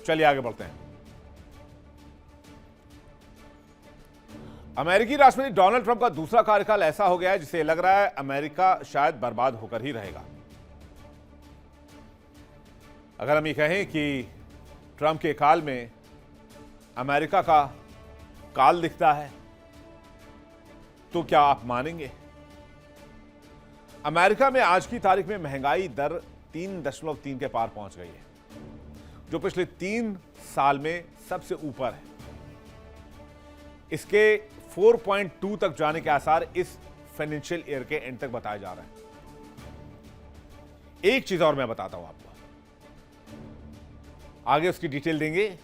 चलिए आगे बढ़ते हैं। अमेरिकी राष्ट्रपति डोनाल्ड ट्रंप का दूसरा कार्यकाल ऐसा हो गया है जिसे लग रहा है अमेरिका शायद बर्बाद होकर ही रहेगा। अगर हम ये कहें कि ट्रंप के काल में अमेरिका का काल दिखता है तो क्या आप मानेंगे? अमेरिका में आज की तारीख में महंगाई दर 3.3 के पार पहुंच गई है, जो पिछले 3 साल में सबसे ऊपर है। इसके 4.2 तक जाने के आसार इस फाइनेंशियल ईयर के एंड तक बताए जा रहे हैं। एक चीज और मैं बताता हूं आपको, आगे उसकी डिटेल देंगे,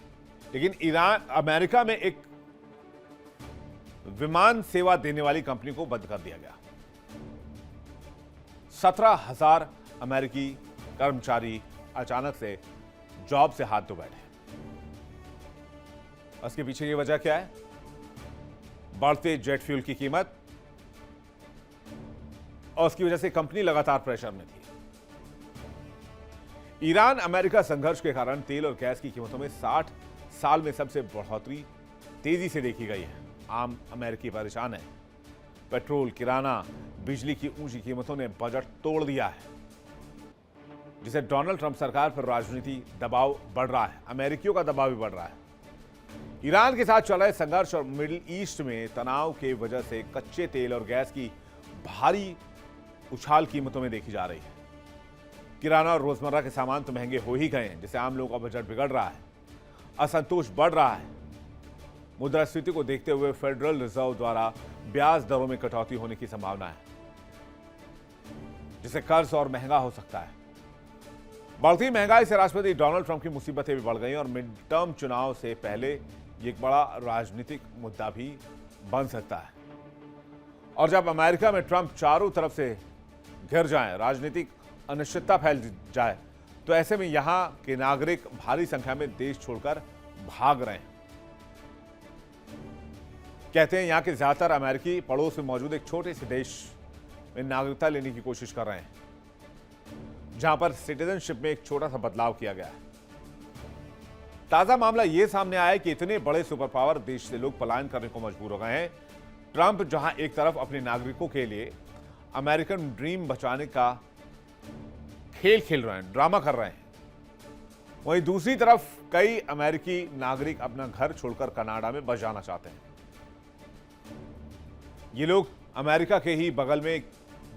लेकिन अमेरिका में एक विमान सेवा देने वाली कंपनी को बंद कर दिया गया। 17,000 अमेरिकी कर्मचारी अचानक से जॉब से हाथ धो बैठे। उसके पीछे की वजह क्या है? बढ़ते जेट फ्यूल की कीमत, और उसकी वजह से कंपनी लगातार प्रेशर में थी। ईरान अमेरिका संघर्ष के कारण तेल और गैस की कीमतों में 60 साल में सबसे बढ़ोतरी तेजी से देखी गई है। आम अमेरिकी परेशान है। पेट्रोल, किराना, बिजली की ऊंची कीमतों ने बजट तोड़ दिया है, जिसे डोनाल्ड ट्रंप सरकार पर राजनीति दबाव बढ़ रहा है। अमेरिकियों का दबाव भी बढ़ रहा है। ईरान के साथ चल रहे संघर्ष और मिडिल ईस्ट में तनाव के वजह से कच्चे तेल और गैस की भारी उछाल कीमतों में देखी जा रही है। किराना और रोजमर्रा के सामान तो महंगे हो ही गए हैं, जिससे आम लोगों का बजट बिगड़ रहा है। असंतोष बढ़ रहा है। मुद्रास्फीति को देखते हुए फेडरल रिजर्व द्वारा ब्याज दरों में कटौती होने की संभावना है, जिससे कर्ज और महंगा हो सकता है। बढ़ती महंगाई से राष्ट्रपति डोनाल्ड ट्रंप की मुसीबतें भी बढ़ गई और मिड टर्म चुनाव से पहले ये एक बड़ा राजनीतिक मुद्दा भी बन सकता है। और जब अमेरिका में ट्रंप चारों तरफ से घिर जाए, राजनीतिक अनिश्चितता फैल जाए, तो ऐसे में यहां के नागरिक भारी संख्या में देश छोड़कर भाग रहे हैं। कहते हैं यहां के ज्यादातर अमेरिकी पड़ोस में मौजूद एक छोटे से देश में नागरिकता लेने की कोशिश कर रहे हैं, जहां पर सिटीजनशिप में एक छोटा सा बदलाव किया गया है। ताजा मामला यह सामने आया है कि इतने बड़े सुपर पावर देश से लोग पलायन करने को मजबूर हो गए हैं। ट्रंप जहां एक तरफ अपने नागरिकों के लिए अमेरिकन ड्रीम बचाने का खेल खेल रहे हैं, ड्रामा कर रहे हैं, वहीं दूसरी तरफ कई अमेरिकी नागरिक अपना घर छोड़कर कनाडा में बस जाना चाहते हैं। ये लोग अमेरिका के ही बगल में एक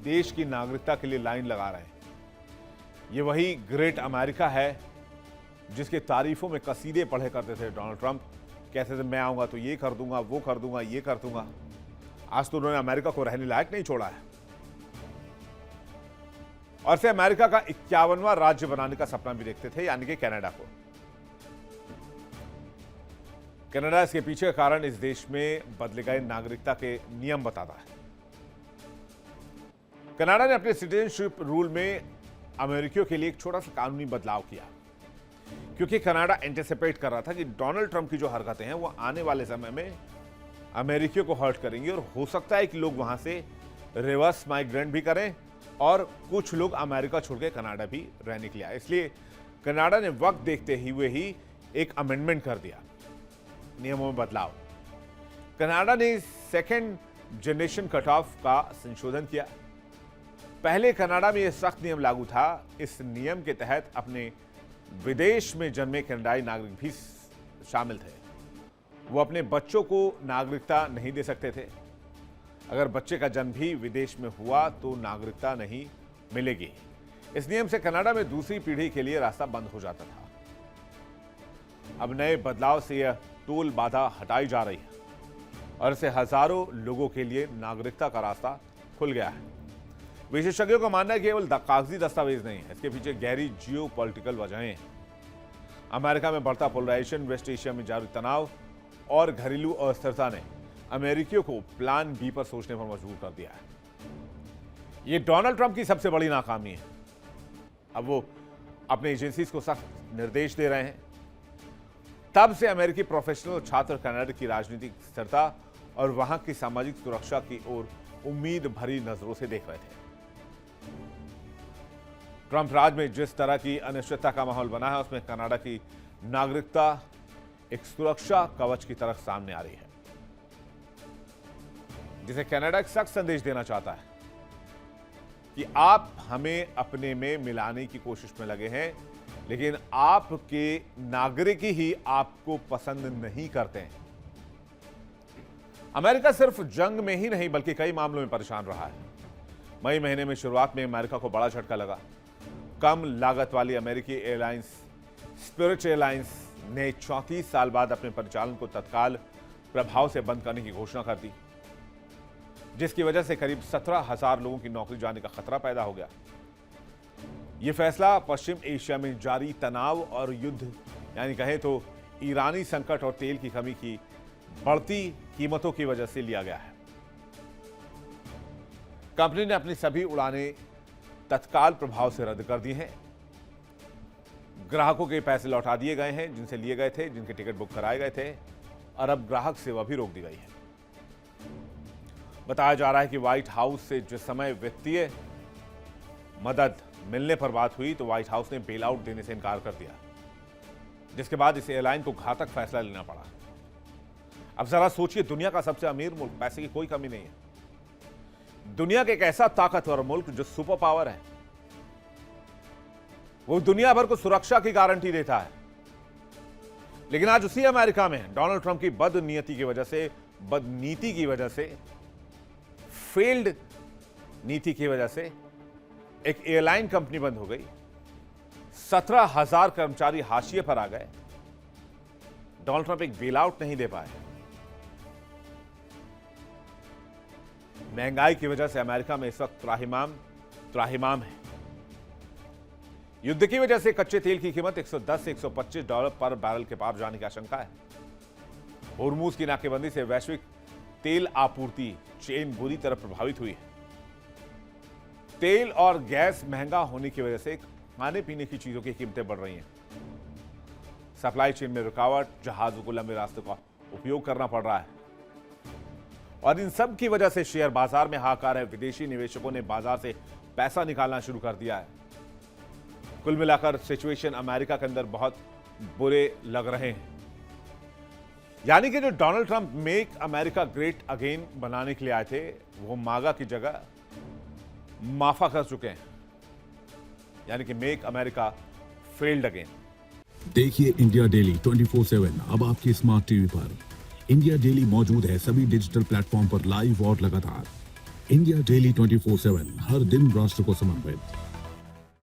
देश की नागरिकता के लिए लाइन लगा रहे हैं। ये वही ग्रेट अमेरिका है जिसके तारीफों में कसीदे पढ़े करते थे डोनाल्ड ट्रंप। कहते थे मैं आऊंगा तो ये कर दूंगा, वो कर दूंगा, ये कर दूंगा। आज तो उन्होंने अमेरिका को रहने लायक नहीं छोड़ा है, और से अमेरिका का 51वां राज्य बनाने का सपना भी देखते थे, यानी कि कनाडा को। कनाडा इसके पीछे का कारण इस देश में बदले गए नागरिकता के नियम बताता है। कनाडा ने अपने सिटीजनशिप रूल में अमेरिकियों के लिए एक छोटा सा कानूनी बदलाव किया, क्योंकि कनाडा एंटिसिपेट कर रहा था कि डोनाल्ड ट्रंप की जो हरकतें हैं वो आने वाले समय में अमेरिकियों को हर्ट करेंगी, और हो सकता है कि लोग वहां से रिवर्स माइग्रेंट भी करें और कुछ लोग अमेरिका छोड़ के कनाडा भी रहने के लिए आए। इसलिए कनाडा ने वक्त देखते हुए ही एक अमेंडमेंट कर दिया, नियमों में बदलाव। कनाडा ने सेकेंड जनरेशन कट ऑफ का संशोधन किया। पहले कनाडा में यह सख्त नियम लागू था। इस नियम के तहत अपने विदेश में जन्मे कनाडाई नागरिक भी शामिल थे। वो अपने बच्चों को नागरिकता नहीं दे सकते थे। अगर बच्चे का जन्म भी विदेश में हुआ तो नागरिकता नहीं मिलेगी। इस नियम से कनाडा में दूसरी पीढ़ी के लिए रास्ता बंद हो जाता था। अब नए बदलाव से यह टोल बाधा हटाई जा रही है, और इससे हजारों लोगों के लिए नागरिकता का रास्ता खुल गया है। विशेषज्ञों का मानना है कि केवल कागजी दस्तावेज नहीं है, इसके पीछे गहरी जियो पॉलिटिकल वजहें हैं। अमेरिका में बढ़ता पोलराइजेशन, वेस्ट एशिया में जारी तनाव और घरेलू अस्थिरता ने अमेरिकियों को प्लान बी पर सोचने पर मजबूर कर दिया है। यह डोनाल्ड ट्रंप की सबसे बड़ी नाकामी है। अब वो अपने एजेंसीज को सख्त निर्देश दे रहे हैं। तब से अमेरिकी प्रोफेशनल छात्र कनाडा की राजनीतिक स्थिरता और वहां की सामाजिक सुरक्षा की ओर उम्मीद भरी नजरों से देख रहे थे। ट्रंप राज में जिस तरह की अनिश्चितता का माहौल बना है, उसमें कनाडा की नागरिकता एक सुरक्षा कवच की तरह सामने आ रही है, जिसे कनाडा एक सख्त संदेश देना चाहता है कि आप हमें अपने में मिलाने की कोशिश में लगे हैं, लेकिन आपके नागरिक ही आपको पसंद नहीं करते हैं। अमेरिका सिर्फ जंग में ही नहीं बल्कि कई मामलों में परेशान रहा है। मई महीने में शुरुआत में अमेरिका को बड़ा झटका लगा। कम लागत वाली अमेरिकी एयरलाइंस स्पिरिट एयरलाइंस ने 34 साल बाद अपने परिचालन को तत्काल प्रभाव से बंद करने की घोषणा कर दी, जिसकी वजह से करीब 17,000 लोगों की नौकरी जाने का खतरा पैदा हो गया। यह फैसला पश्चिम एशिया में जारी तनाव और युद्ध यानी कहें तो ईरानी संकट और तेल की कमी की बढ़ती कीमतों की वजह से लिया गया है। कंपनी ने अपनी सभी उड़ानें तत्काल प्रभाव से रद्द कर दी हैं। ग्राहकों के पैसे लौटा दिए गए हैं जिनसे लिए गए थे, जिनके टिकट बुक कराए गए थे, और अब ग्राहक सेवा भी रोक दी गई है। बताया जा रहा है कि व्हाइट हाउस से जिस समय वित्तीय मदद मिलने पर बात हुई तो व्हाइट हाउस ने बेल आउट देने से इनकार कर दिया, जिसके बाद इस एयरलाइन को घातक फैसला लेना पड़ा। अब जरा सोचिए, दुनिया का सबसे अमीर मुल्क, पैसे की कोई कमी नहीं है, दुनिया का एक ऐसा ताकतवर मुल्क जो सुपर पावर है, वो दुनिया भर को सुरक्षा की गारंटी देता है, लेकिन आज उसी अमेरिका में डोनाल्ड ट्रंप की बदनीति की वजह से फेल्ड नीति की वजह से एक एयरलाइन कंपनी बंद हो गई। 17,000 कर्मचारी हाशिए पर आ गए। डोनाल्ड ट्रंप एक बेल आउट नहीं दे पाए। महंगाई की वजह से अमेरिका में इस वक्त त्राहिमाम है। युद्ध की वजह से कच्चे तेल की कीमत 110 से $125 पर बैरल के पार जाने की आशंका है। होर्मुज की नाकेबंदी से वैश्विक तेल आपूर्ति चेन बुरी तरह प्रभावित हुई है। तेल और गैस महंगा होने की वजह से खाने पीने की चीजों की कीमतें बढ़ रही हैं। सप्लाई चेन में रुकावट, जहाजों को लंबे रास्ते का उपयोग करना पड़ रहा है, और इन सब की वजह से शेयर बाजार में हाहाकार है। विदेशी निवेशकों ने बाजार से पैसा निकालना शुरू कर दिया है। कुल मिलाकर सिचुएशन अमेरिका के अंदर बहुत बुरे लग रहे हैं। यानी कि जो Donald Trump make America great again बनाने के लिए आए थे, वो मागा की जगह माफा कर चुके हैं, यानी कि मेक अमेरिका फेल्ड अगेन। देखिए इंडिया डेली 24/7 अब आपके स्मार्ट टीवी पर। इंडिया डेली मौजूद है सभी डिजिटल प्लेटफॉर्म पर लाइव और लगातार। इंडिया डेली 24/7 हर दिन राष्ट्र को समर्पित।